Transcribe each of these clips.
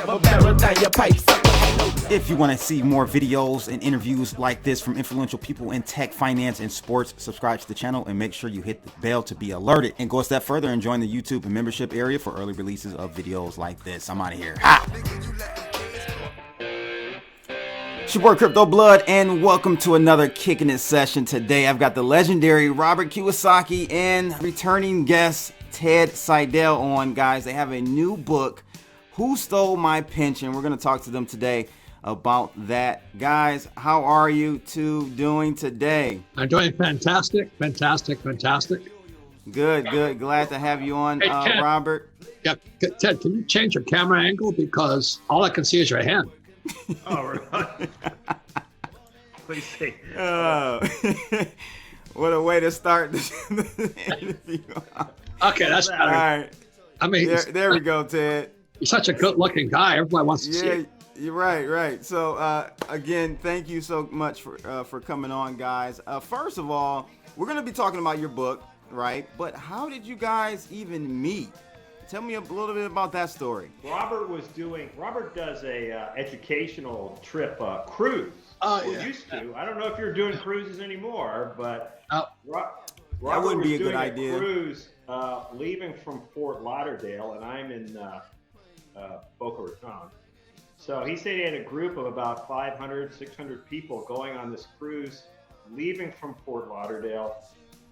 a barrel down your pipe, sucker. If you want to see more videos and interviews like this from influential people in tech, finance, and sports, subscribe to the channel and make sure you hit the bell to be alerted. And go a step further and join the YouTube membership area for early releases of videos like this. I'm out of here. Ha! It's your boy Crypto Blood, and welcome to another Kicking It session. Today I've got the legendary Robert Kiyosaki and returning guest Ted Siedle on. Guys, they have a new book, Who Stole My Pension? We're going to talk to them today about that. Guys, how are you two doing today? I'm doing fantastic. Good. Glad to have you on, Hey, Ted. Robert. Yeah, Ted, can you change your camera angle? Because all I can see is your hand. Oh, really? Please see. What a way to start this interview. Okay, that's better. All right. I mean, There we go, Ted. you're such a good-looking guy. Everybody wants to see Yeah, it. you're right. So again, thank you so much for coming on, guys. First of all, we're going to be talking about your book, right? But how did you guys even meet? Tell me a little bit about that story. Robert does a educational trip cruise. Oh, Or yeah. used to. I don't know if you're doing cruises anymore, but Robert wouldn't be was a good doing idea. Cruise leaving from Fort Lauderdale, and I'm in Boca Raton. So he said he had a group of about 500, 600 people going on this cruise, leaving from Fort Lauderdale,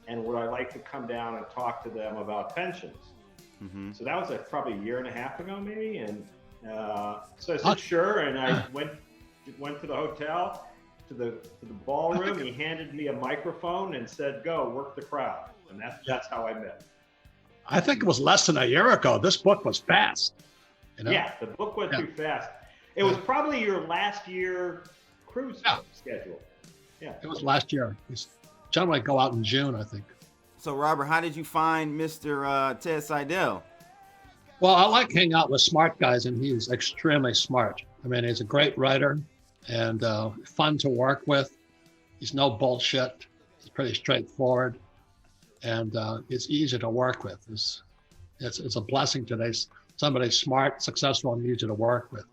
and would I like to come down and talk to them about pensions? Mm-hmm. So that was probably a year and a half ago, maybe. And so I said, sure. And I went to the hotel, to the ballroom. He handed me a microphone and said, go work the crowd. And that's how I met. I think it was less than a year ago. This book was fast. You know? Yeah, the book went too fast. It was probably your last year cruise schedule. Yeah. It was last year. These generally go out in June, I think. So, Robert, how did you find Mr. Ted Siedle? Well, I like hanging out with smart guys, and he's extremely smart. I mean, he's a great writer and fun to work with. He's no bullshit. He's pretty straightforward, and it's easy to work with. It's a blessing today. Somebody smart, successful, and easy to work with.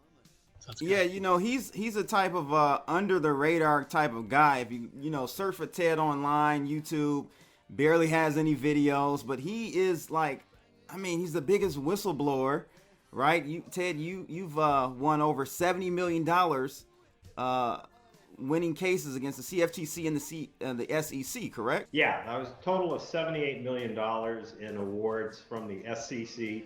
Yeah, you know, he's a type of under the radar type of guy. If you search for Ted online, YouTube, barely has any videos, but he is like, I mean, he's the biggest whistleblower, right? Ted, you've won over $70 million winning cases against the CFTC and the SEC, correct? Yeah, that was a total of $78 million in awards from the SEC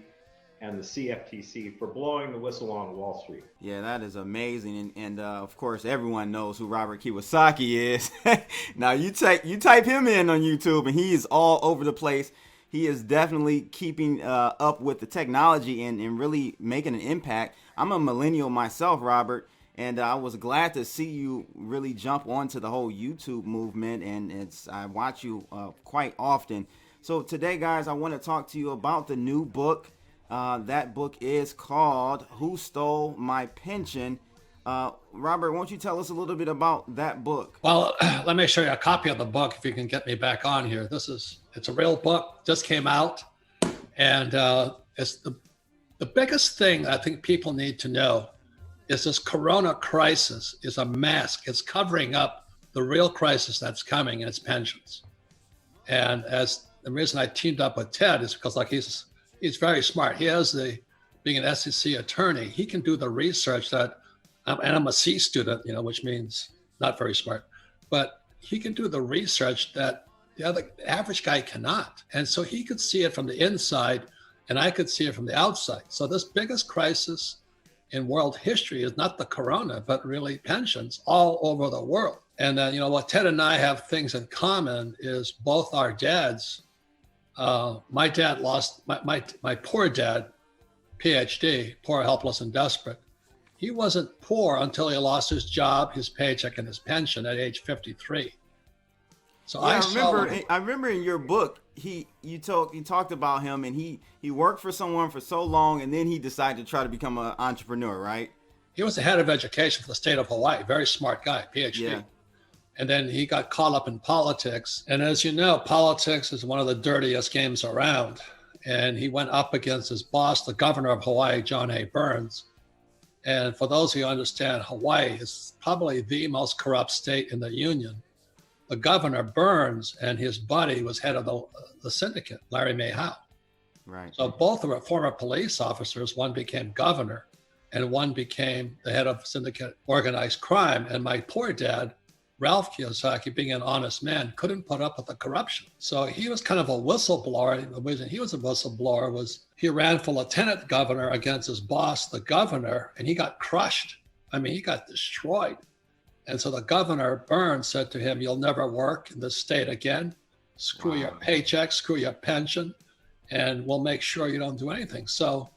and the CFTC for blowing the whistle on Wall Street. Yeah, that is amazing, and of course everyone knows who Robert Kiyosaki is. Now you type him in on YouTube, and he is all over the place. He is definitely keeping up with the technology and really making an impact. I'm a millennial myself, Robert, and I was glad to see you really jump onto the whole YouTube movement, and I watch you quite often. So today, guys, I want to talk to you about the new book. That book is called Who Stole My Pension? Robert, won't you tell us a little bit about that book? Well, let me show you a copy of the book if you can get me back on here. It's a real book, just came out, and it's the biggest thing I think people need to know is this corona crisis is a mask. It's covering up the real crisis that's coming, and it's pensions. And as the reason I teamed up with Ted is because he's very smart. He has being an SEC attorney, he can do the research that, and I'm a C student, which means not very smart, but he can do the research that the average guy cannot. And so he could see it from the inside, and I could see it from the outside. So this biggest crisis in world history is not the corona, but really pensions all over the world. And what Ted and I have things in common is both our dads. My dad lost my poor dad, PhD, poor, helpless, and desperate. He wasn't poor until he lost his job, his paycheck, and his pension at age 53. So yeah, I remember in your book, you talked about him, and he worked for someone for so long, and then he decided to try to become an entrepreneur, right? He was the head of education for the state of Hawaii, very smart guy, PhD. Yeah. And then he got caught up in politics. And as you know, politics is one of the dirtiest games around. And he went up against his boss, the governor of Hawaii, John A. Burns. And for those who understand, Hawaii is probably the most corrupt state in the union. The governor, Burns, and his buddy was head of the syndicate, Larry May Howe. Right. So both were former police officers. One became governor and one became the head of syndicate organized crime. And my poor dad, Ralph Kiyosaki, being an honest man, couldn't put up with the corruption. So he was kind of a whistleblower. The reason he was a whistleblower was he ran for lieutenant governor against his boss, the governor, and he got crushed. I mean, he got destroyed. And so the governor, Burns, said to him, "You'll never work in this state again. Screw your paycheck, screw your pension, and we'll make sure you don't do anything." So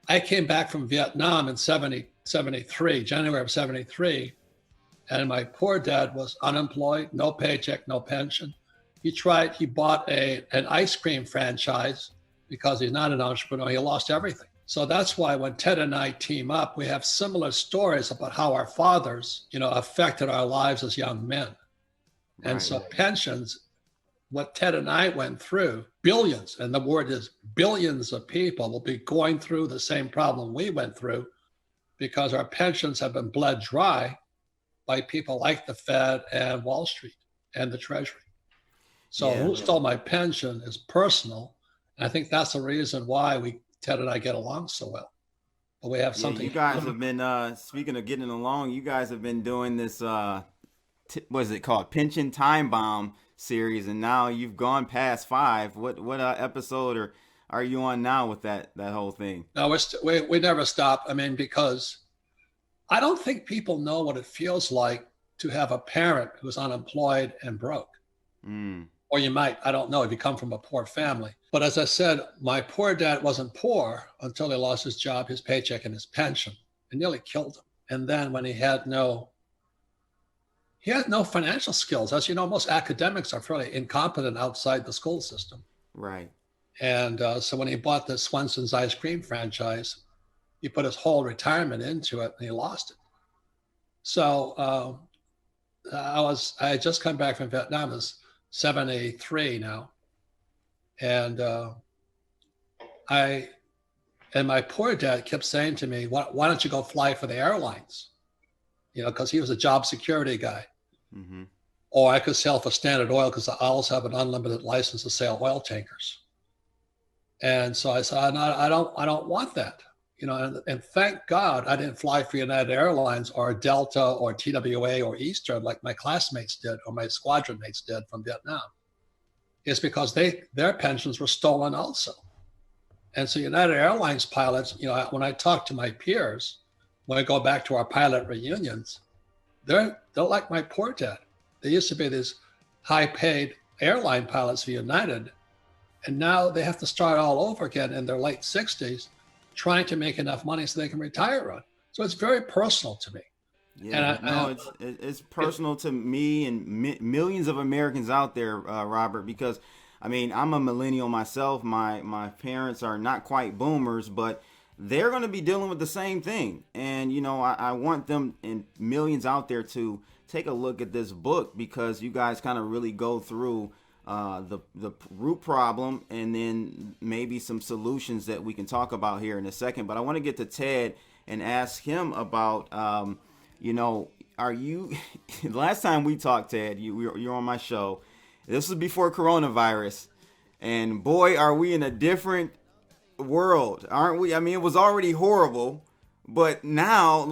I came back from Vietnam in 73, January of 73. And my poor dad was unemployed, no paycheck, no pension. He bought an ice cream franchise because he's not an entrepreneur. He lost everything. So that's why when Ted and I team up, we have similar stories about how our fathers, affected our lives as young men. And so pensions, what Ted and I went through, billions, and the word is billions of people will be going through the same problem we went through because our pensions have been bled dry by people like the Fed and Wall Street and the Treasury. So who stole my pension is personal. And I think that's the reason why Ted and I get along so well. But we have something. You guys have been, speaking of getting along, you guys have been doing this, what is it called? Pension Time Bomb series. And now you've gone past 5. What episode are you on now with that whole thing? No, we never stop. I mean, because I don't think people know what it feels like to have a parent who's unemployed and broke. Or you might, I don't know, if you come from a poor family. But as I said, my poor dad wasn't poor until he lost his job, his paycheck, and his pension. It nearly killed him. And then when he had no financial skills. As you know, most academics are fairly incompetent outside the school system. Right. And so when he bought the Swenson's ice cream franchise, he put his whole retirement into it and he lost it. So I had just come back from Vietnam. I was 73 now. And my poor dad kept saying to me, why don't you go fly for the airlines? Because he was a job security guy. Mm-hmm. Or I could sail for Standard Oil because I also have an unlimited license to sail oil tankers. And so I said, I don't want that. And thank God I didn't fly for United Airlines or Delta or TWA or Eastern like my classmates did or my squadron mates did from Vietnam. It's because their pensions were stolen also. And so United Airlines pilots, when I talk to my peers, when I go back to our pilot reunions, they're like my poor dad. They used to be these high-paid airline pilots for United, and now they have to start all over again in their late 60s, trying to make enough money so they can retire on. So it's very personal to me. Yeah, it's personal to me and millions of Americans out there, Robert, because I'm a millennial myself. My parents are not quite boomers, but they're going to be dealing with the same thing. And, I want them and millions out there to take a look at this book because you guys kind of really go through the root problem and then maybe some solutions that we can talk about here in a second. But I want to get to Ted and ask him about, are you, last time we talked, Ted, you're on my show. This was before coronavirus. And boy, are we in a different world, aren't we? It was already horrible, but now,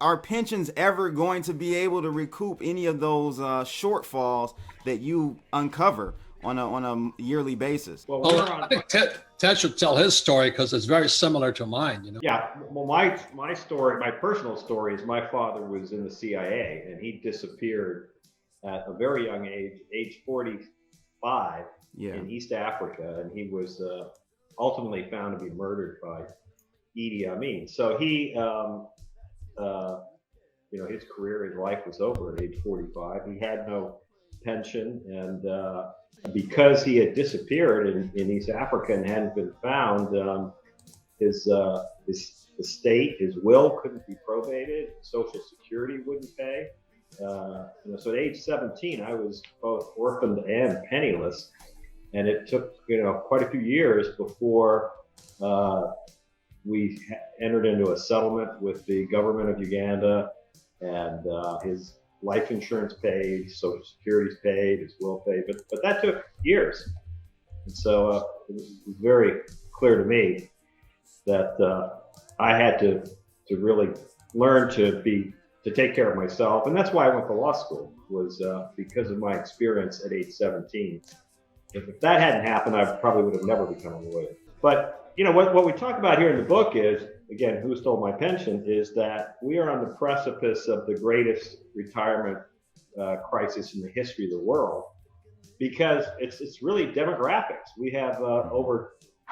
are pensions ever going to be able to recoup any of those shortfalls that you uncover on a yearly basis? I think Ted should tell his story because it's very similar to mine. Yeah. Well, my story, my personal story is my father was in the CIA and he disappeared at a very young age 45, in East Africa, and he was ultimately found to be murdered by Idi Amin. So he, his career, his life was over at age 45. He had no pension, and because he had disappeared in East Africa and hadn't been found, his estate, his will couldn't be probated, Social Security wouldn't pay. So at age 17, I was both orphaned and penniless. And it took, quite a few years before we entered into a settlement with the government of Uganda, and his life insurance paid, Social Security's paid, his will paid, but that took years. And so it was very clear to me that I had to really learn to take care of myself, and that's why I went to law school, was because of my experience at age 17. If that hadn't happened, I probably would have never become a lawyer. But what we talk about here in the book is, again, Who Stole My Pension, is that we are on the precipice of the greatest retirement crisis in the history of the world, because it's really demographics. We have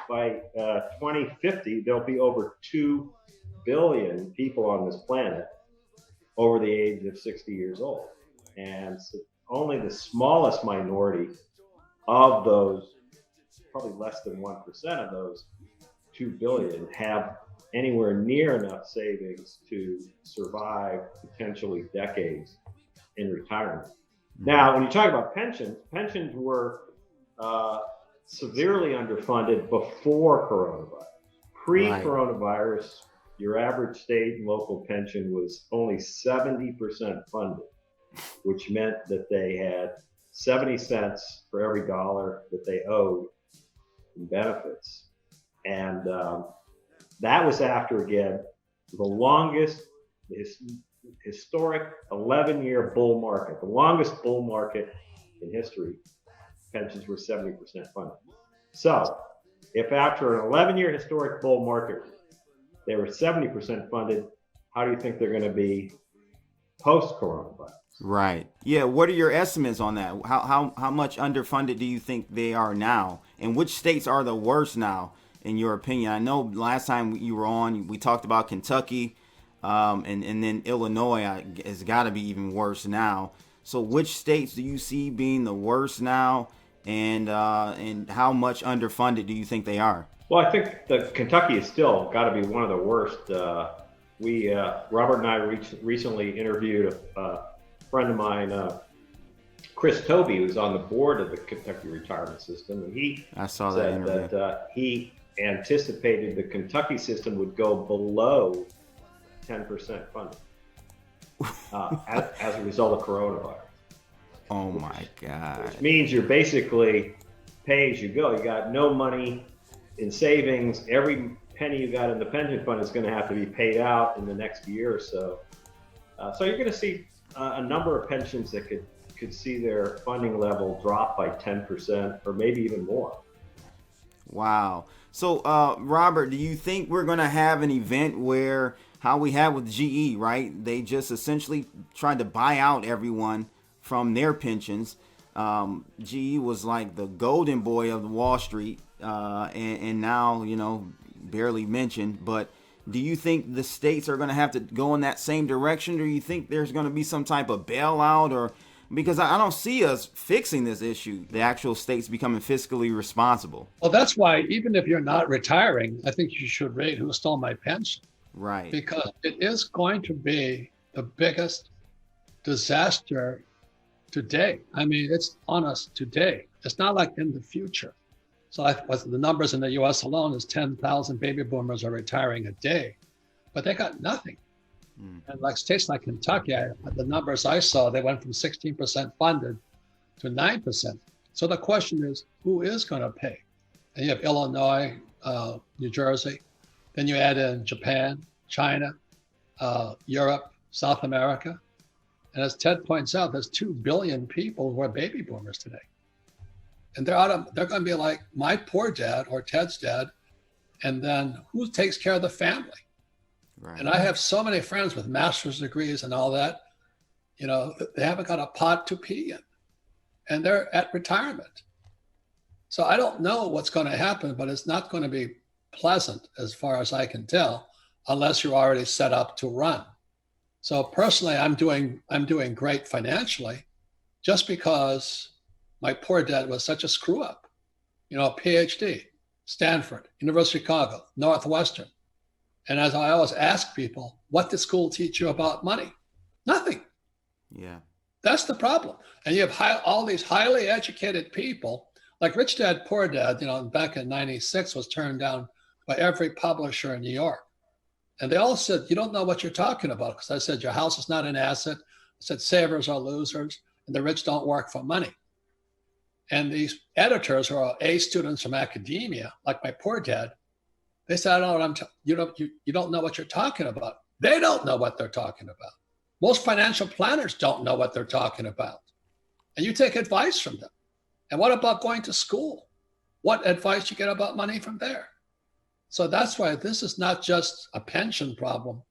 by 2050, there'll be over 2 billion people on this planet over the age of 60 years old. And so only the smallest minority of those, probably less than 1% of those 2 billion, have anywhere near enough savings to survive potentially decades in retirement. Now, when you talk about pensions were severely underfunded before coronavirus. Pre-coronavirus, your average state and local pension was only 70% funded, which meant that they had 70 cents for every dollar that they owed in benefits. And that was after, again, the longest historic 11-year bull market, the longest bull market in history. Pensions were 70% funded. So if after an 11-year historic bull market, they were 70% funded, how do you think they're going to be post-coronavirus? Right. Yeah. What are your estimates on that? How much underfunded do you think they are now? And which states are the worst now, in your opinion? I know last time you were on, we talked about Kentucky, and then Illinois has got to be even worse now. So which states do you see being the worst now, and how much underfunded do you think they are? Well, I think that Kentucky is still got to be one of the worst. Robert and I recently interviewed a friend of mine, Chris Tobey, who's on the board of the Kentucky retirement system, and he said that he anticipated the Kentucky system would go below 10% funding as a result of coronavirus. Oh my God. Which means you're basically pay as you go. You got no money in savings. Every penny you got in the pension fund is going to have to be paid out in the next year or so. So you're going to see a number of pensions that could see their funding level drop by 10% or maybe even more. Wow. So, Robert, do you think we're going to have an event where, how we had with GE, right? They just essentially tried to buy out everyone from their pensions. GE was like the golden boy of Wall Street, and now, barely mentioned. But do you think the states are going to have to go in that same direction? Or do you think there's going to be some type of bailout? Or because I don't see us fixing this issue, the actual states becoming fiscally responsible. Well, that's why even if you're not retiring, I think you should read Who Stole My Pension. Right. Because it is going to be the biggest disaster today. I mean, it's on us today. It's not like in the future. So the numbers in the US alone is 10,000 baby boomers are retiring a day, but they got nothing. And like states like Kentucky, the numbers I saw, they went from 16% funded to 9%. So the question is, who is going to pay? And you have Illinois, New Jersey, then you add in Japan, China, Europe, South America. And as Ted points out, there's 2 billion people who are baby boomers today. And they're going to be like my poor dad or Ted's dad. And then who takes care of the family? Right. And I have so many friends with master's degrees and all that, they haven't got a pot to pee in, and they're at retirement. So I don't know what's going to happen, but it's not going to be pleasant as far as I can tell, unless you're already set up to run. So personally, I'm doing great financially, just because my poor dad was such a screw up, PhD, Stanford, University of Chicago, Northwestern. And as I always ask people, what did school teach you about money? Nothing. Yeah. That's the problem. And you have all these highly educated people, like Rich Dad, Poor Dad, back in 96 was turned down by every publisher in New York. And they all said, you don't know what you're talking about. Because I said, your house is not an asset. I said, savers are losers and the rich don't work for money. And these editors who are A students from academia, like my poor dad, they said, I don't know you don't know what you're talking about. They don't know what they're talking about. Most financial planners don't know what they're talking about. And you take advice from them. And what about going to school? What advice you get about money from there? So that's why this is not just a pension problem.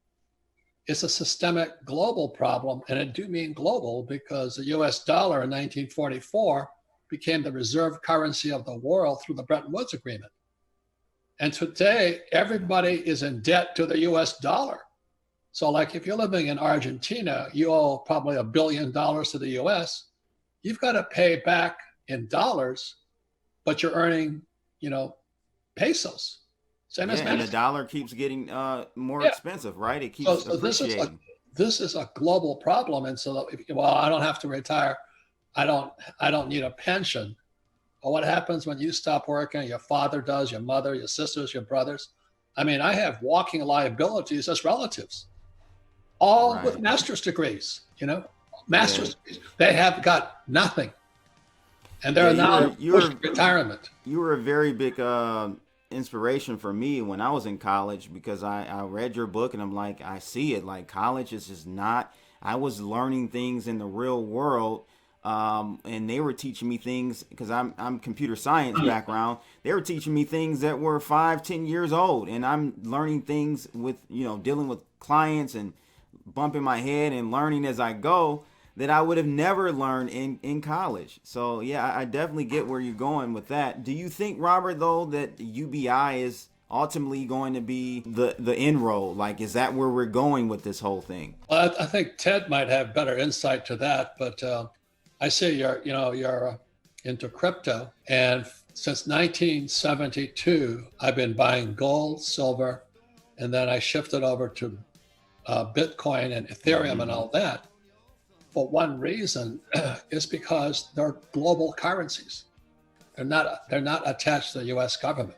It's a systemic global problem. And I do mean global because the US dollar in 1944 became the reserve currency of the world through the Bretton Woods Agreement. And today, everybody is in debt to the US dollar. So like if you're living in Argentina, you owe probably $1 billion to the US. You've got to pay back in dollars, but you're earning, pesos. Same as and the dollar keeps getting more expensive, right? It keeps appreciating. This is a global problem. And so, I don't have to retire. I don't need a pension. But what happens when you stop working? Your father does, your mother, your sisters, your brothers. I mean, I have walking liabilities as relatives, all with master's degrees, master's degrees. They have got nothing. And they're now pushed retirement. You were a very big inspiration for me when I was in college because I read your book and I'm like, I see it. Like college is just not, I was learning things in the real world. And they were teaching me things because I'm computer science background. They were teaching me things that were 5-10 years old. And I'm learning things with, dealing with clients and bumping my head and learning as I go that I would have never learned in college. So, yeah, I definitely get where you're going with that. Do you think, Robert, though, that UBI is ultimately going to be the end road? Like, is that where we're going with this whole thing? Well, I think Ted might have better insight to that. But I see you're into crypto. And since 1972, I've been buying gold, silver, and then I shifted over to Bitcoin and Ethereum and all that. For one reason is because they're global currencies. They're not attached to the U.S. government.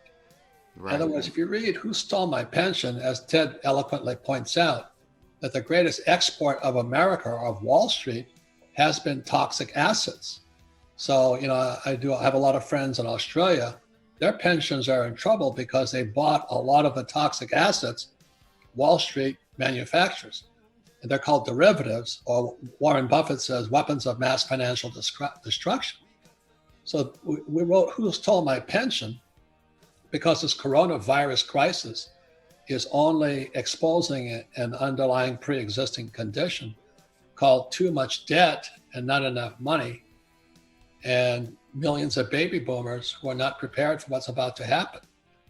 Right. In other words, if you read Who Stole My Pension, as Ted eloquently points out, that the greatest export of America or of Wall Street has been toxic assets. So, I have a lot of friends in Australia. Their pensions are in trouble because they bought a lot of the toxic assets Wall Street manufactures. And they're called derivatives, or Warren Buffett says, weapons of mass financial destruction. So we wrote Who Stole My Pension because this coronavirus crisis is only exposing an underlying pre-existing condition called too much debt and not enough money, and millions of baby boomers who are not prepared for what's about to happen.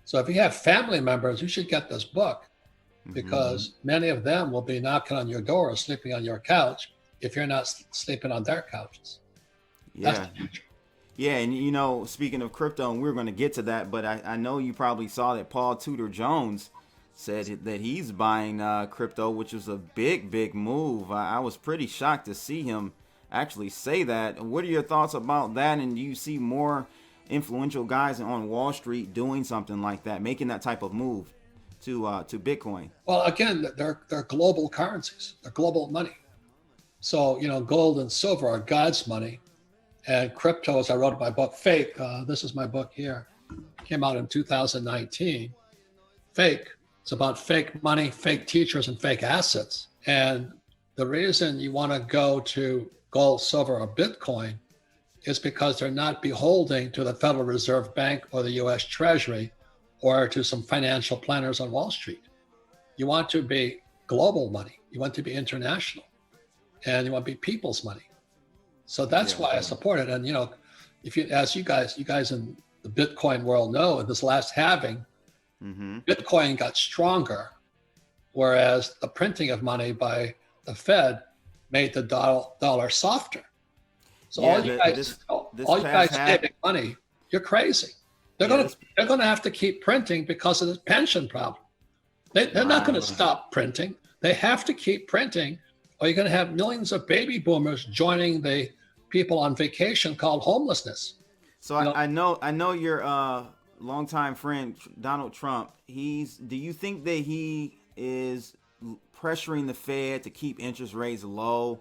So if you have family members, you should get this book, because many of them will be knocking on your door or sleeping on your couch if you're not sleeping on their couches. Yeah. That's the future. Yeah, and speaking of crypto, and we're going to get to that, but I know you probably saw that Paul Tudor Jones said that he's buying crypto, which was a big move. I was pretty shocked to see him actually say that. What are your thoughts about that? And do you see more influential guys on Wall Street doing something like that, making that type of move to Bitcoin? Well, again, they're global currencies. They're global money. So, gold and silver are God's money. And crypto, as I wrote in my book, Fake, this is my book here, came out in 2019. Fake, it's about fake money, fake teachers, and fake assets. And the reason you want to go to gold, silver, or Bitcoin is because they're not beholden to the Federal Reserve Bank or the US Treasury or to some financial planners on Wall Street. You want to be global money. You want to be international. And you want to be people's money. So that's why I support it. And, if you, as you guys in the Bitcoin world know, in this last halving, Bitcoin got stronger, whereas the printing of money by the Fed made the dollar softer. So all you guys saving money, you're crazy. They're going to have to keep printing because of this pension problem. They're not going to stop printing. They have to keep printing, or you're going to have millions of baby boomers joining the people on vacation called homelessness. So I know you're longtime friend Donald Trump, do you think that he is pressuring the Fed to keep interest rates low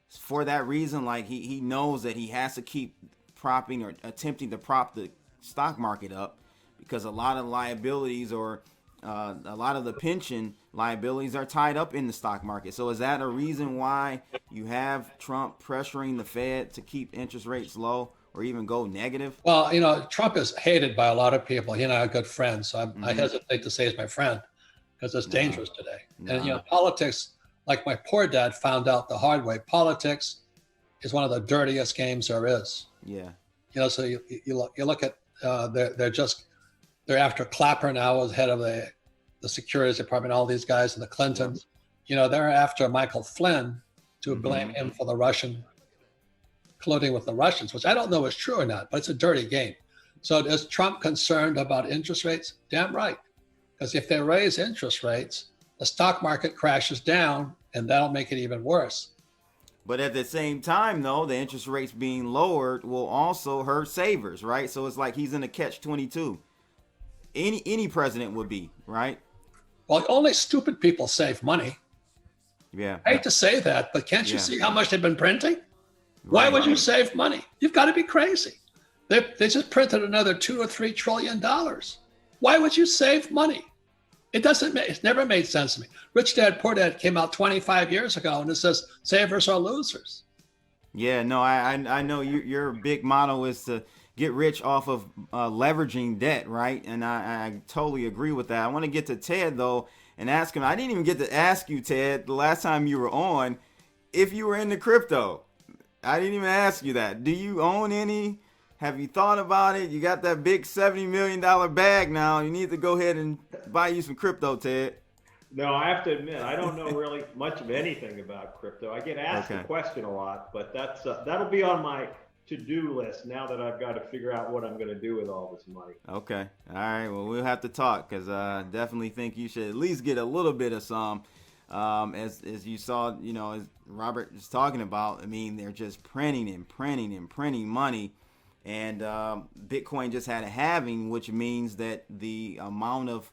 for that reason? Like he knows that he has to keep propping or attempting to prop the stock market up because a lot of liabilities or a lot of the pension liabilities are tied up in the stock market. So is that a reason why you have Trump pressuring the Fed to keep interest rates low or even go negative? Well, Trump is hated by a lot of people. He and I are good friends, so I hesitate to say he's my friend because it's dangerous today. And politics, like my poor dad found out the hard way, politics is one of the dirtiest games there is. Yeah. So you look at they're after Clapper now as head of the Securities Department, all these guys and the Clintons. They're after Michael Flynn to blame him for the Russian colluding with the Russians, which I don't know is true or not, but it's a dirty game. So is Trump concerned about interest rates? Damn right. Because if they raise interest rates, the stock market crashes down and that'll make it even worse. But at the same time, though, the interest rates being lowered will also hurt savers, right? So it's like he's in a catch-22. Any president would be, right? Well, only stupid people save money. Yeah. I hate to say that, but can't you see how much they've been printing? Why would you save money? You've got to be crazy. They just printed another $2 or $3 trillion. Why would you save money? It's never made sense to me. Rich Dad, Poor Dad came out 25 years ago and it says savers are losers. Yeah, no, I know your big motto is to get rich off of leveraging debt, right? And I totally agree with that. I want to get to Ted, though, and ask him. I didn't even get to ask you, Ted, the last time you were on, if you were into crypto. I didn't even ask you that. Do you own any? Have you thought about it? You got that big $70 million bag now. You need to go ahead and buy you some crypto, Ted. No, I have to admit, I don't know really much of anything about crypto. I get asked the question a lot, but that'll be on my to-do list now that I've got to figure out what I'm going to do with all this money. Okay. All right. Well, we'll have to talk because I definitely think you should at least get a little bit of some. As you saw, as Robert is talking about, I mean, they're just printing and printing and printing money. And Bitcoin just had a halving, which means that the amount of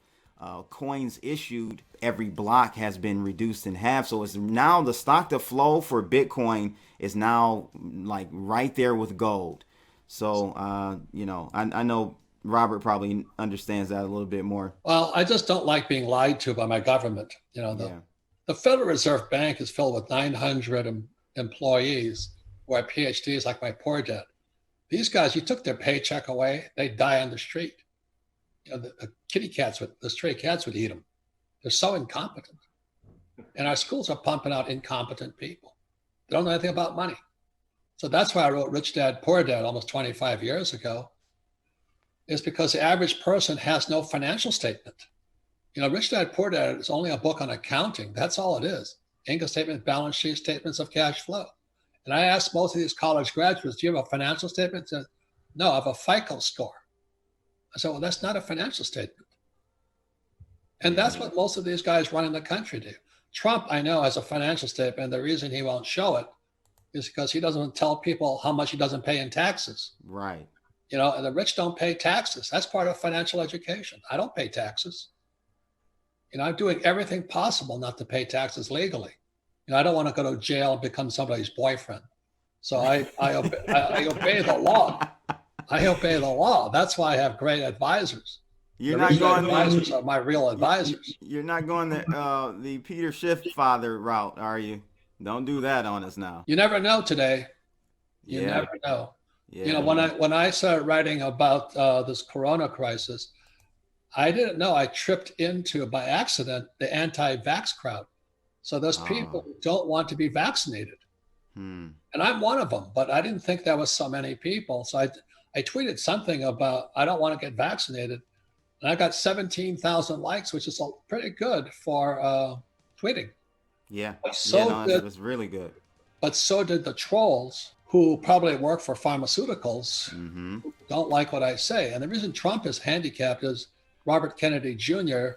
coins issued every block has been reduced in half. So it's now the stock to flow for Bitcoin is now like right there with gold. So, I know Robert probably understands that a little bit more. Well, I just don't like being lied to by my government. The Federal Reserve Bank is filled with 900 employees who are PhDs like my poor dad. These guys, you took their paycheck away, they'd die on the street. The stray cats would eat them. They're so incompetent. And our schools are pumping out incompetent people. They don't know anything about money. So that's why I wrote Rich Dad, Poor Dad almost 25 years ago, is because the average person has no financial statement. Rich Dad, Poor Dad is only a book on accounting. That's all it is. Income statement, balance sheet, statements of cash flow. And I asked most of these college graduates, do you have a financial statement? They said, no, I have a FICO score. I said, well, that's not a financial statement. And that's what most of these guys running the country do. Trump, I know, has a financial statement. The reason he won't show it is because he doesn't tell people how much he doesn't pay in taxes. Right. And the rich don't pay taxes. That's part of financial education. I don't pay taxes. I'm doing everything possible not to pay taxes legally. I don't want to go to jail and become somebody's boyfriend. So I obey the law. I obey the law. That's why I have great advisors. Advisors are my real advisors. You're not going the Peter Schiff father route, are you? Don't do that on us now. You never know today. You never know. Yeah. When I started writing about this Corona crisis, I didn't know I tripped into, by accident, the anti-vax crowd. So those people who don't want to be vaccinated. And I'm one of them, but I didn't think there was so many people. So I tweeted something about, I don't want to get vaccinated. And I got 17,000 likes, which is pretty good for tweeting. Yeah, it was really good. But so did the trolls who probably work for pharmaceuticals, who don't like what I say. And the reason Trump is handicapped is Robert Kennedy Jr.,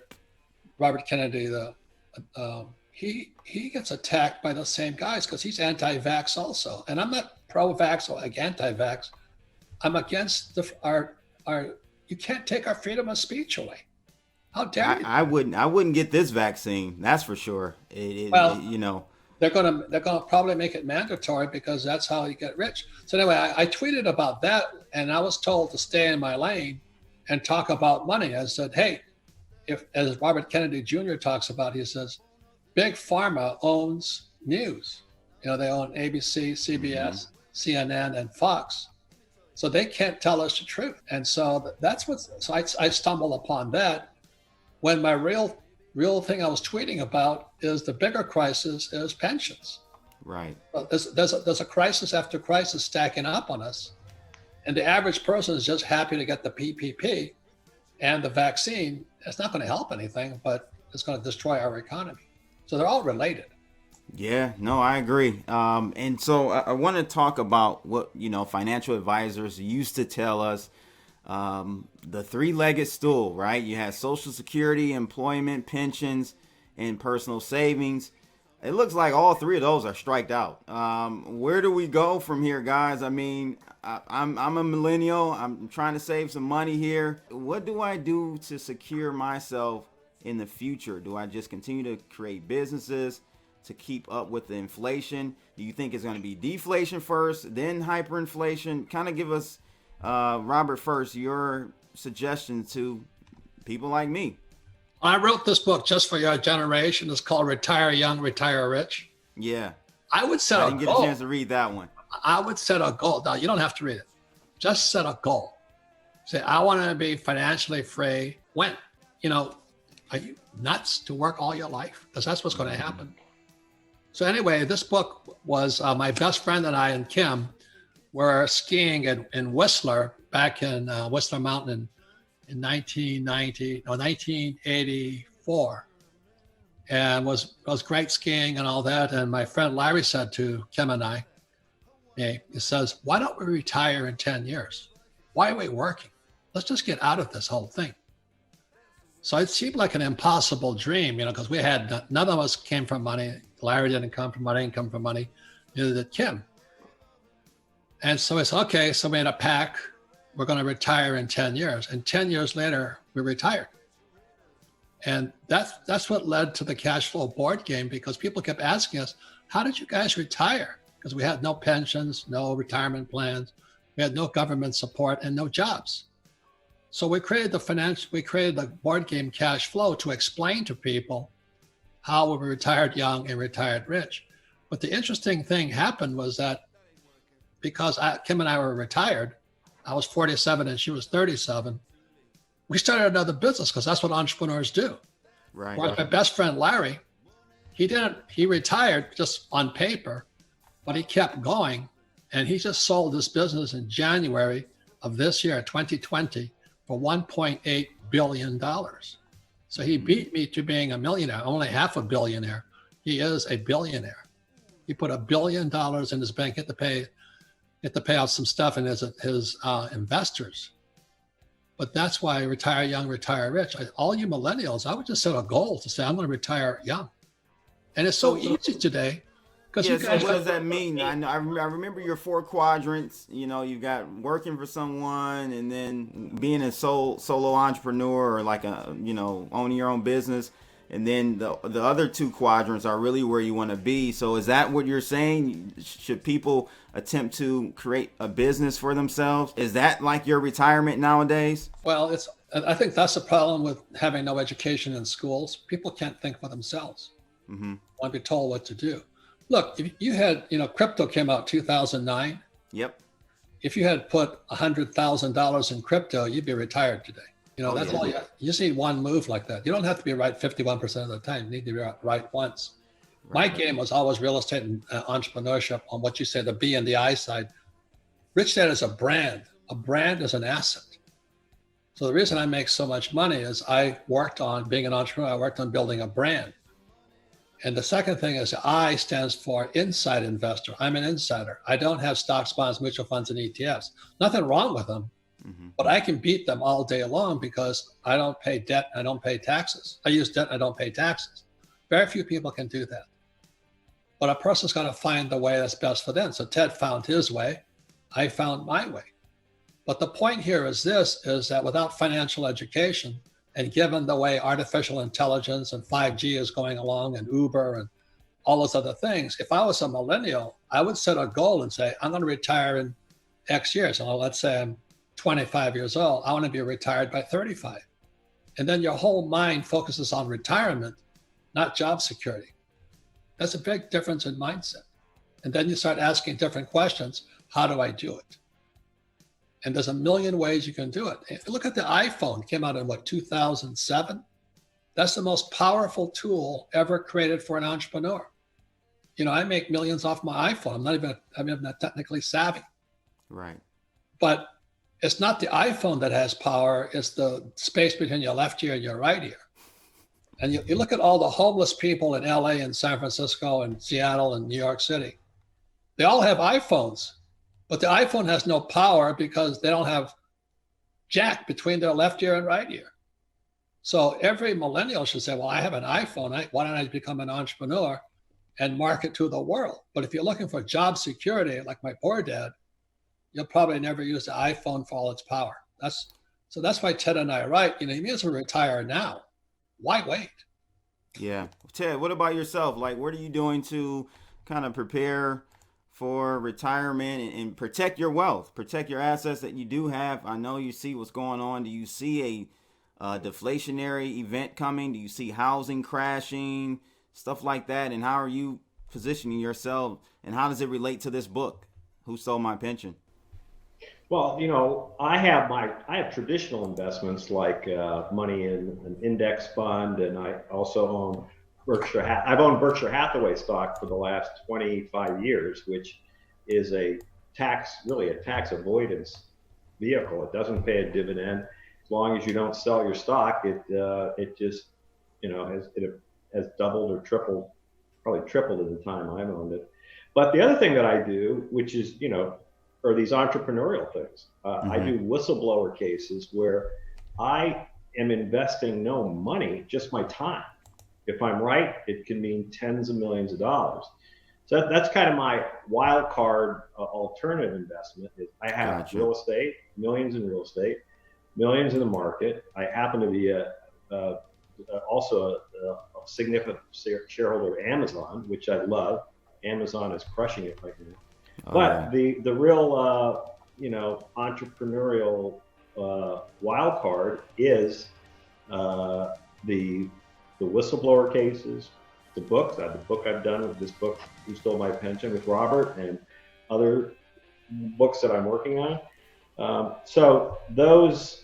Robert Kennedy, he gets attacked by the same guys because he's anti-vax also. And I'm not pro-vax or anti-vax. I'm against our you can't take our freedom of speech away. How dare you? I wouldn't get this vaccine. That's for sure. Well, You know. they're gonna probably make it mandatory because that's how you get rich. So anyway, I tweeted about that, and I was told to stay in my lane and talk about money. I said, hey, if, as Robert Kennedy Jr. talks about, he says, big pharma owns news. You know, they own ABC, CBS, CNN, and Fox. So they can't tell us the truth. And so that's what, so I stumbled upon that when my real thing I was tweeting about is the bigger crisis is pensions. Right. There's a crisis after crisis stacking up on us. And the average person is just happy to get the PPP and the vaccine. It's not going to help anything, but it's going to destroy our economy. So they're all related. Yeah, no, I agree. And so I want to talk about what, financial advisors used to tell us, the three-legged stool, right? You have Social Security, employment, pensions, and personal savings. It looks like all three of those are striked out. Where do we go from here, guys? I mean, I'm a millennial. I'm trying to save some money here. What do I do to secure myself in the future? Do I just continue to create businesses to keep up with the inflation? Do you think it's going to be deflation first, then hyperinflation? Kind of give us, Robert, first, your suggestion to people like me. I wrote this book just for your generation. It's called Retire Young, Retire Rich. Yeah. I would set a goal. I didn't get a chance to read that one. I would set a goal. Now, you don't have to read it. Just set a goal. Say, I want to be financially free when? Are you nuts to work all your life? Because that's what's going to happen. So anyway, this book was my best friend and I and Kim were skiing in Whistler back in Whistler Mountain in 1984, and was great skiing and all that. And my friend Larry said to Kim and I, he says, why don't we retire in 10 years? Why are we working? Let's just get out of this whole thing. So it seemed like an impossible dream, because we had, none of us came from money. Larry didn't come from money, neither did Kim. And so it's okay, so we had a pact. We're going to retire in 10 years. And 10 years later, we retired. And that's what led to the cash flow board game, because people kept asking us, how did you guys retire? Because we had no pensions, no retirement plans. We had no government support and no jobs. So we created the board game Cash Flow to explain to people how we retired young and retired rich. But the interesting thing happened was that because Kim and I were retired, I was 47 and she was 37, we started another business because that's what entrepreneurs do. Right. My best friend, Larry, he retired just on paper, but he kept going, and he just sold this business in January of this year, 2020, for $1.8 billion. So he beat me to being a millionaire, only half a billionaire. He is a billionaire. He put $1 billion in his bank, had to pay out some stuff in his investors. But that's why Retire Young, Retire Rich. All you millennials, I would just set a goal to say, I'm going to retire young. And it's so easy today. Yeah, so what does that mean? I remember your 4 quadrants. You got working for someone, and then being a solo entrepreneur, or like owning your own business, and then the other 2 quadrants are really where you want to be. So is that what you're saying? Should people attempt to create a business for themselves? Is that like your retirement nowadays? Well, I think that's the problem with having no education in schools. People can't think for themselves. Mm-hmm. Want to be told what to do. Look, if you had, crypto came out 2009. Yep. If you had put $100,000 in crypto, you'd be retired today. That's all you have. You just need one move like that. You don't have to be right 51% of the time. You need to be right once. Right. My game was always real estate and entrepreneurship on what you say, the B and the I side. Rich Dad is a brand. A brand is an asset. So the reason I make so much money is I worked on being an entrepreneur. I worked on building a brand. And the second thing is I stands for inside investor. I'm an insider. I don't have stocks, bonds, mutual funds, and ETFs. Nothing wrong with them, but I can beat them all day long because I don't pay debt. I don't pay taxes. I use debt. I don't pay taxes. Very few people can do that. But a person's got to find the way that's best for them. So Ted found his way. I found my way. But the point here is this, is that without financial education, and given the way artificial intelligence and 5G is going along and Uber and all those other things, if I was a millennial, I would set a goal and say, I'm going to retire in X years. And let's say I'm 25 years old. I want to be retired by 35. And then your whole mind focuses on retirement, not job security. That's a big difference in mindset. And then you start asking different questions. How do I do it? And there's a million ways you can do it. If you look at the iPhone, it came out in 2007? That's the most powerful tool ever created for an entrepreneur. I make millions off my iPhone. I'm not technically savvy. Right. But it's not the iPhone that has power. It's the space between your left ear and your right ear. And you look at all the homeless people in LA and San Francisco and Seattle and New York City. They all have iPhones, but the iPhone has no power because they don't have jack between their left ear and right ear. So every millennial should say, well, I have an iPhone. Why don't I become an entrepreneur and market to the world? But if you're looking for job security, like my poor dad, you'll probably never use the iPhone for all its power. That's why Ted and I are right. You may as well retire now. Why wait? Yeah. Ted, what about yourself? Like, what are you doing to kind of prepare for retirement and protect your wealth, protect your assets that you do have? I know you see what's going on. Do you see a deflationary event coming? Do you see housing crashing, stuff like that? And how are you positioning yourself? And how does it relate to this book, Who Stole My Pension? Well, I have traditional investments like money in an index fund, and I also own I've owned Berkshire Hathaway stock for the last 25 years, which is a tax avoidance vehicle. It doesn't pay a dividend. As long as you don't sell your stock, it just has doubled or tripled, probably tripled at the time I've owned it. But the other thing that I do, which is are these entrepreneurial things. I do whistleblower cases where I am investing no money, just my time. If I'm right, it can mean tens of millions of dollars. So that's kind of my wild card alternative investment. I have real estate, millions in real estate, millions in the market. I happen to be also a significant shareholder of Amazon, which I love. Amazon is crushing it right now. But the real entrepreneurial wild card is the whistleblower cases, the books. The book I've done with this book, Who Stole My Pension, with Robert, and other books that I'm working on. So those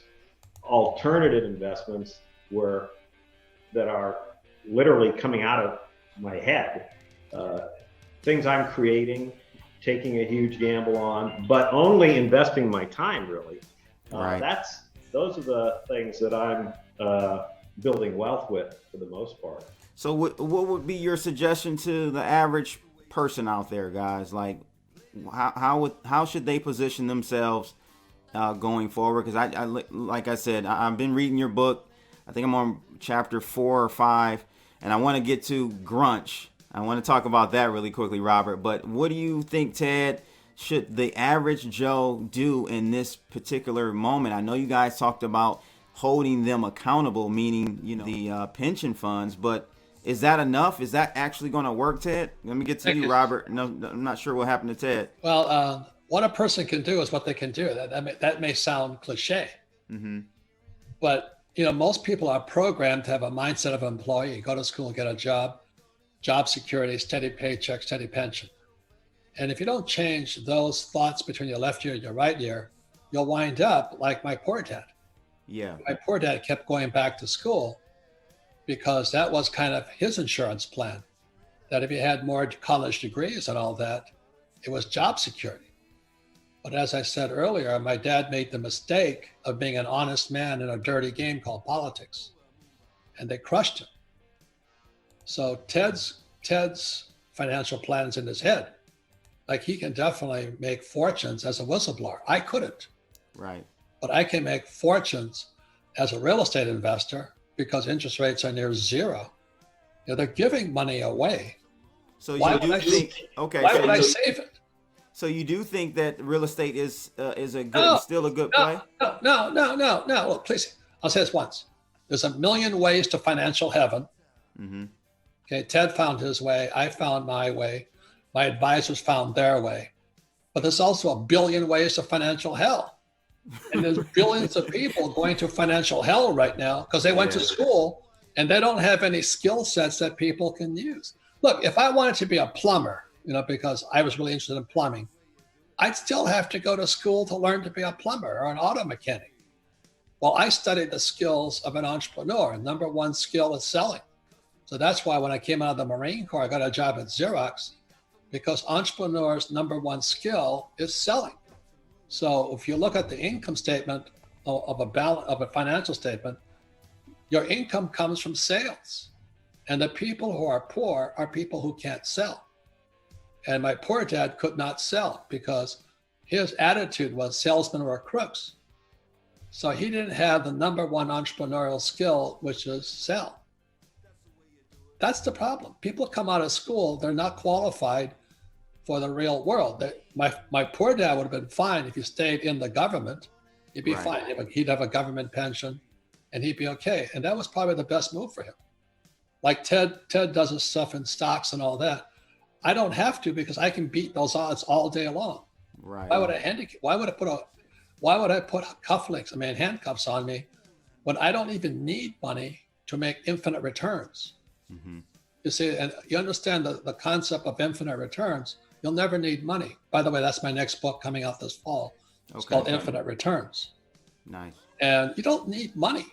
alternative investments that are literally coming out of my head, things I'm creating, taking a huge gamble on, but only investing my time, really. Right. Those are the things that I'm building wealth with for the most part. So what would be your suggestion to the average person out there, guys? Like, how should they position themselves going forward? Because I like I said, I've been reading your book. I think I'm on chapter 4 or 5, and I want to get to Grunch. I want to talk about that really quickly, Robert. But what do you think, Ted, should the average Joe do in this particular moment? I know you guys talked about holding them accountable, meaning the pension funds, but is that enough? Is that actually going to work, Ted? Let me get to you, Robert. No, I'm not sure what happened to Ted. Well, what a person can do is what they can do. That may sound cliche, but most people are programmed to have a mindset of an employee. Go to school, get a job security, steady paycheck, steady pension. And if you don't change those thoughts between your left ear and your right ear, you'll wind up like my poor dad. Yeah. My poor dad kept going back to school because that was kind of his insurance plan, that if he had more college degrees and all that, it was job security. But as I said earlier, my dad made the mistake of being an honest man in a dirty game called politics, and they crushed him. So Ted's financial plan's in his head. Like, he can definitely make fortunes as a whistleblower. I couldn't. Right. But I can make fortunes as a real estate investor because interest rates are near zero. They're giving money away. So why would I save it? So you do think that real estate is a good, No, still a good play? no. Look, please, I'll say this once. There's a million ways to financial heaven. Mm-hmm. Okay, Ted found his way. I found my way. My advisors found their way. But there's also a billion ways to financial hell. And there's billions of people going to financial hell right now because they went to school and they don't have any skill sets that people can use. Look, if I wanted to be a plumber, because I was really interested in plumbing, I'd still have to go to school to learn to be a plumber or an auto mechanic. Well, I studied the skills of an entrepreneur, and number one skill is selling. So that's why when I came out of the Marine Corps, I got a job at Xerox, because entrepreneurs' number one skill is selling. So if you look at the income statement of a financial statement, your income comes from sales. And the people who are poor are people who can't sell. And my poor dad could not sell because his attitude was salesmen were crooks. So he didn't have the number one entrepreneurial skill, which is sell. That's the problem. People come out of school, they're not qualified for the real world. My poor dad would have been fine if he stayed in the government. He'd be fine. He'd have a government pension and he'd be okay. And that was probably the best move for him. Like Ted does his stuff in stocks and all that. I don't have to because I can beat those odds all day long. Right. Why would I put cufflinks, handcuffs on me when I don't even need money to make infinite returns? Mm-hmm. You see, and you understand the concept of infinite returns, you'll never need money. By the way, that's my next book coming out this fall. It's called Infinite Returns. Nice. And you don't need money,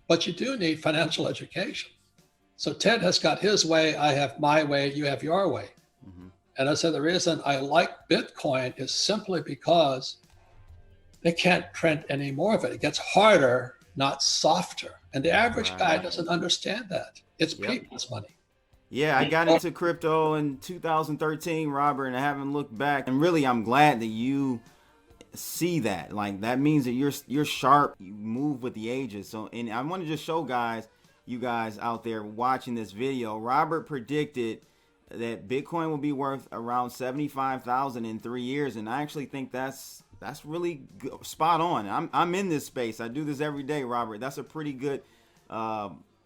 but you do need financial education. So Ted has got his way, I have my way, you have your way. Mm-hmm. And I said the reason I like Bitcoin is simply because they can't print any more of it. It gets harder, not softer. And the average guy doesn't understand that. It's people's money. Yeah, I got into crypto in 2013, Robert, and I haven't looked back. And really, I'm glad that you see that. Like, that means that you're sharp. You move with the ages. So, and I want to just show you guys out there watching this video. Robert predicted that Bitcoin will be worth around $75,000 in 3 years, and I actually think that's really good, spot on. I'm in this space. I do this every day, Robert. That's a pretty good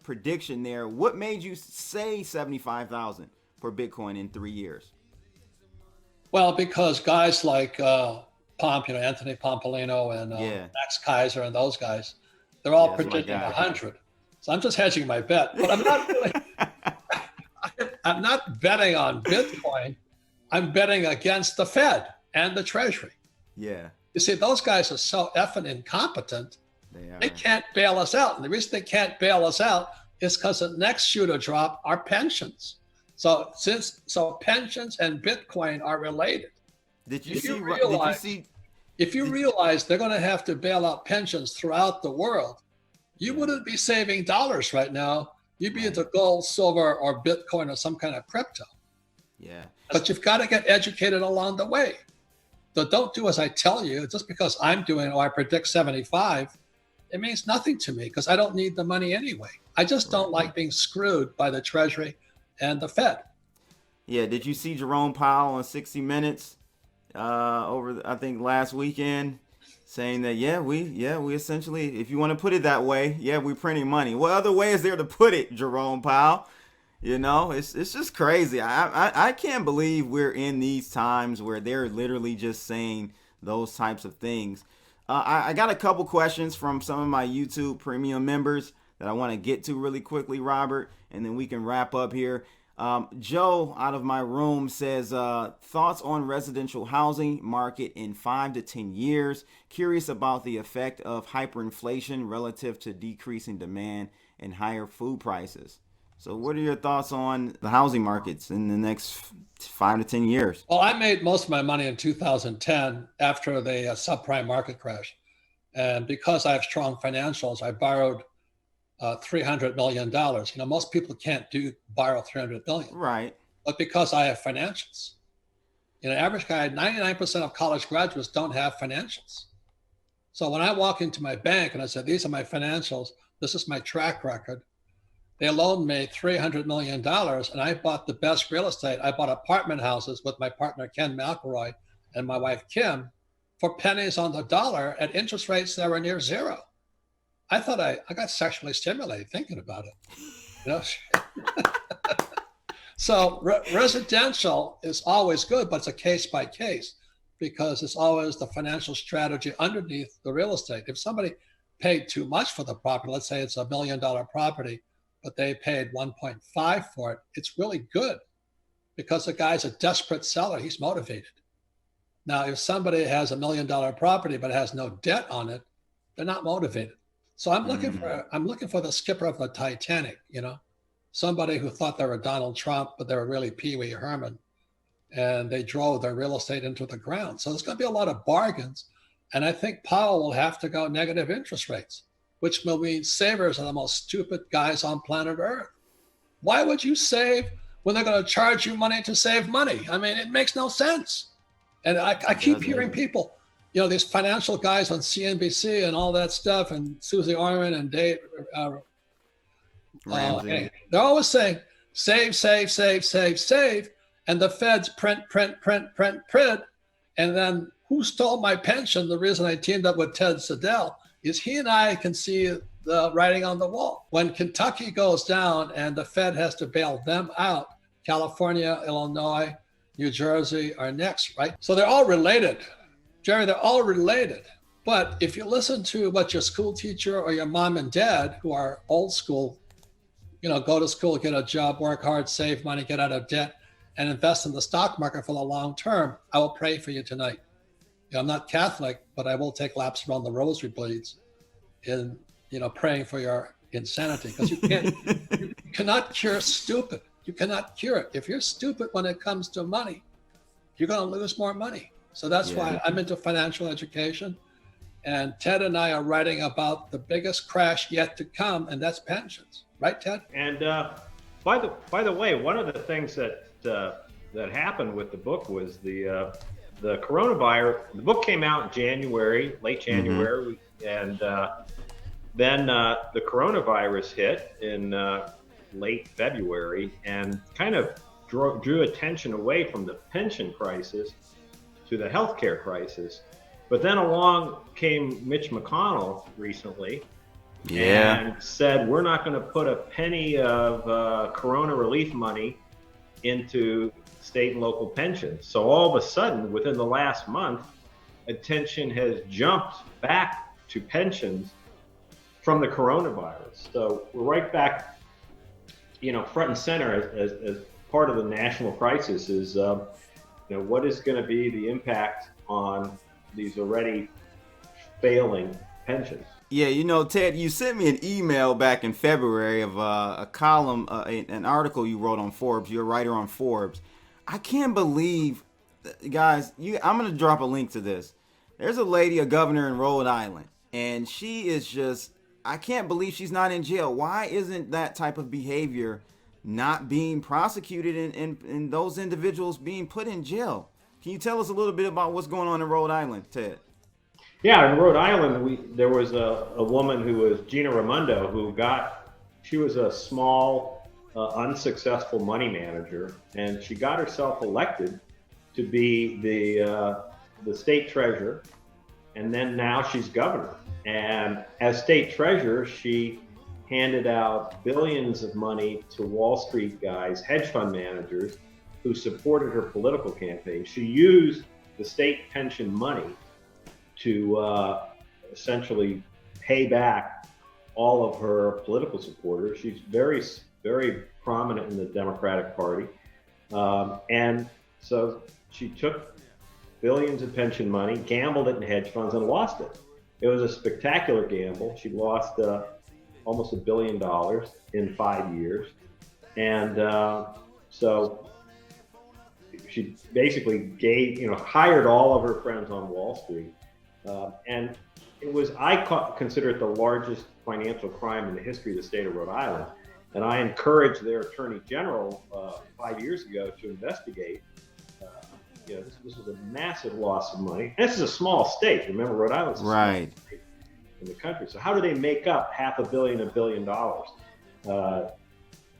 prediction there. What made you say 75,000 for Bitcoin in 3 years? Well, because guys like Anthony Pompolino and Max Kaiser and those guys, they're all predicting 100. So I'm just hedging my bet, but I'm not really. I'm not betting on Bitcoin. I'm betting against the Fed and the Treasury. Yeah. You see, those guys are so effing incompetent. They can't bail us out. And the reason they can't bail us out is because the next shoe to drop are pensions. So pensions and Bitcoin are related. If you realize they're going to have to bail out pensions throughout the world, you wouldn't be saving dollars right now. You'd be into gold, silver, or Bitcoin or some kind of crypto. Yeah. But you've got to get educated along the way. So don't do as I tell you. Just because I'm doing, I predict 75, it means nothing to me because I don't need the money anyway. I just don't like being screwed by the Treasury and the Fed. Yeah. Did you see Jerome Powell on 60 Minutes I think last weekend, saying that we essentially, if you want to put it that way, we're printing money. What other way is there to put it, Jerome Powell? It's just crazy. I can't believe we're in these times where they're literally just saying those types of things. I got a couple questions from some of my YouTube premium members that I want to get to really quickly, Robert, and then we can wrap up here. Joe out of my room says, thoughts on residential housing market in 5 to 10 years. Curious about the effect of hyperinflation relative to decreasing demand and higher food prices. So what are your thoughts on the housing markets in the next 5 to 10 years? Well, I made most of my money in 2010 after the subprime market crash. And because I have strong financials, I borrowed $300 million. Most people can't borrow $300 million. Right. But because I have financials. Average guy, 99% of college graduates don't have financials. So when I walk into my bank and I say, these are my financials, this is my track record, they loaned me $300 million, and I bought the best real estate. I bought apartment houses with my partner, Ken McElroy, and my wife, Kim, for pennies on the dollar at interest rates that were near zero. I thought I got sexually stimulated thinking about it. You know? So residential is always good, but it's a case by case because it's always the financial strategy underneath the real estate. If somebody paid too much for the property, let's say it's $1 million property, but they paid 1.5 for it, it's really good because the guy's a desperate seller. He's motivated. Now, if somebody has $1 million property but has no debt on it, they're not motivated. So I'm looking for the skipper of the Titanic, you know, somebody who thought they were Donald Trump, but they were really Pee Wee Herman, and they drove their real estate into the ground. So there's going to be a lot of bargains, and I think Powell will have to go negative interest rates, which will mean savers are the most stupid guys on planet Earth. Why would you save when they're going to charge you money to save money? I mean, it makes no sense. And I keep hearing people, you know, these financial guys on CNBC and all that stuff, and Susie Orman and Dave, they're always saying, save, save, save, save, save. And the feds print. And then who stole my pension? The reason I teamed up with Ted Siedle is he and I can see the writing on the wall. When Kentucky goes down and the Fed has to bail them out, California, Illinois, New Jersey are next, right? So they're all related. Jerry, they're all related. But if you listen to what your school teacher or your mom and dad, who are old school, you know, go to school, get a job, work hard, save money, get out of debt, and invest in the stock market for the long term, I will pray for you tonight. You know, I'm not Catholic, but I will take laps around the rosary blades in, you know, praying for your insanity, because you cannot cure stupid. You cannot cure it. If you're stupid when it comes to money, you're going to lose more money. So that's why I'm into financial education. And Ted and I are writing about the biggest crash yet to come, and that's pensions. Right, Ted? And by the way, one of the things that happened with the book was the coronavirus. The book came out in January, late January, and then the coronavirus hit in late February and kind of drew attention away from the pension crisis to the healthcare crisis. But then along came Mitch McConnell recently and said, we're not going to put a penny of corona relief money into state and local pensions. So all of a sudden, within the last month, attention has jumped back to pensions from the coronavirus. So we're right back, you know, front and center as part of the national crisis is, you know, what is going to be the impact on these already failing pensions? Yeah, you know, Ted, you sent me an email back in February of a column, an article you wrote on Forbes. You're a writer on Forbes. I can't believe, guys, I'm going to drop a link to this. There's a lady, a governor in Rhode Island, and she is just, I can't believe she's not in jail. Why isn't that type of behavior not being prosecuted and those individuals being put in jail? Can you tell us a little bit about what's going on in Rhode Island, Ted? Yeah, in Rhode Island, there was a woman who was Gina Raimondo she was a small, unsuccessful money manager, and she got herself elected to be the state treasurer, and then now she's governor. And as state treasurer, she handed out billions of money to Wall Street guys, hedge fund managers, who supported her political campaign. She used the state pension money to essentially pay back all of her political supporters. She's very, very prominent in the Democratic Party. And so she took billions of pension money, gambled it in hedge funds, and lost it. It was a spectacular gamble. She lost almost $1 billion in 5 years. And so she basically hired all of her friends on Wall Street. And it was, consider it the largest financial crime in the history of the state of Rhode Island. And I encouraged their attorney general 5 years ago to investigate. This was a massive loss of money. And this is a small state. Remember, Rhode Island's a small state in the country. So how do they make up $500 million, $1 billion?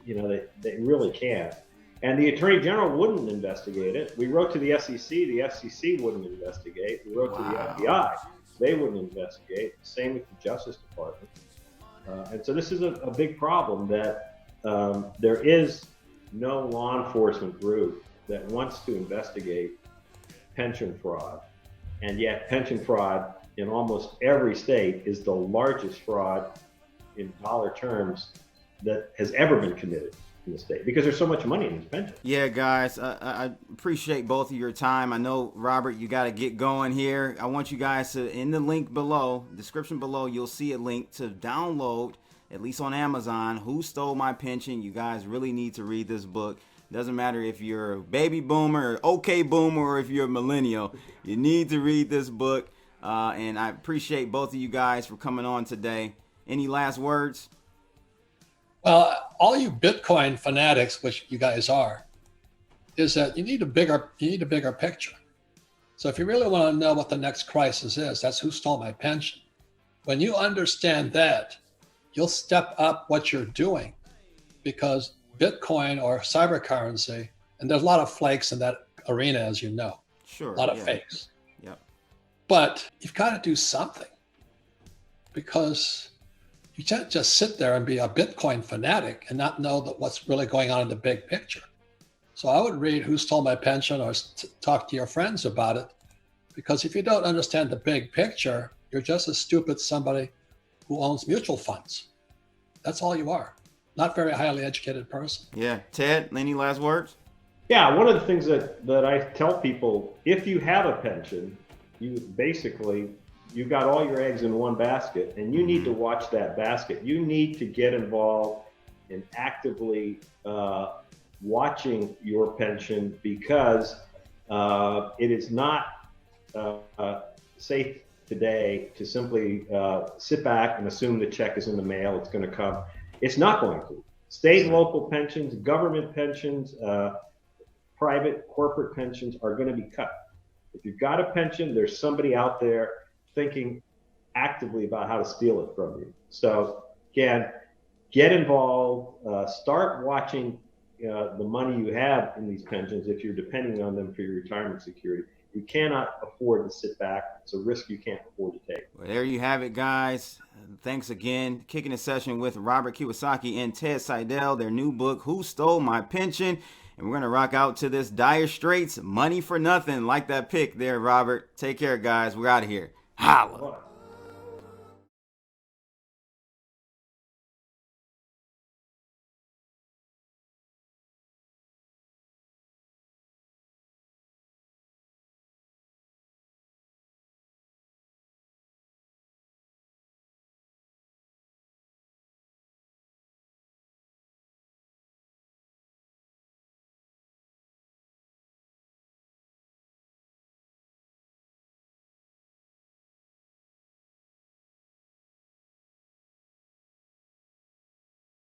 they really can't. And the Attorney General wouldn't investigate it. We wrote to the SEC. The SEC wouldn't investigate. We wrote to the FBI. They wouldn't investigate. Same with the Justice Department. And so this is a big problem that there is no law enforcement group that wants to investigate pension fraud. And yet pension fraud in almost every state is the largest fraud in dollar terms that has ever been committed in the state, because there's so much money in these pensions. Yeah, guys, I appreciate both of your time. I know, Robert, you got to get going here. I want you guys to, in the link below, description below, you'll see a link to download, at least on Amazon, Who Stole My Pension. You guys really need to read this book. Doesn't matter if you're a baby boomer, or okay boomer, or if you're a millennial. You need to read this book. And I appreciate both of you guys for coming on today. Any last words? Well, all you Bitcoin fanatics, which you guys are, is that you need a bigger picture. So if you really want to know what the next crisis is, that's who stole my pension. When you understand that, you'll step up what you're doing, because Bitcoin or cyber currency, and there's a lot of flakes in that arena, as you know, Sure. a lot of fakes. Yep. But you've got to do something, because you can't just sit there and be a Bitcoin fanatic and not know that what's really going on in the big picture. So I would read Who Stole My Pension, or talk to your friends about it, because if you don't understand the big picture, you're just as stupid as somebody who owns mutual funds. That's all you are. Not very highly educated person. Yeah. Ted, any last words? Yeah, one of the things that I tell people, if you have a pension, you've got all your eggs in one basket, and you need to watch that basket. You need to get involved in actively watching your pension, because it is not safe today to simply sit back and assume the check is in the mail, it's going to come. It's not going to. State and local pensions, government pensions, private corporate pensions are going to be cut. If you've got a pension, there's somebody out there thinking actively about how to steal it from you. So again, get involved, start watching the money you have in these pensions if you're depending on them for your retirement security. You cannot afford to sit back. It's a risk you can't afford to take. Well, there you have it, guys. Thanks again. Kicking a session with Robert Kiyosaki and Ted Siedle, their new book, Who Stole My Pension? And we're going to rock out to this Dire Straits, Money for Nothing. Like that pick there, Robert. Take care, guys. We're out of here. Holla.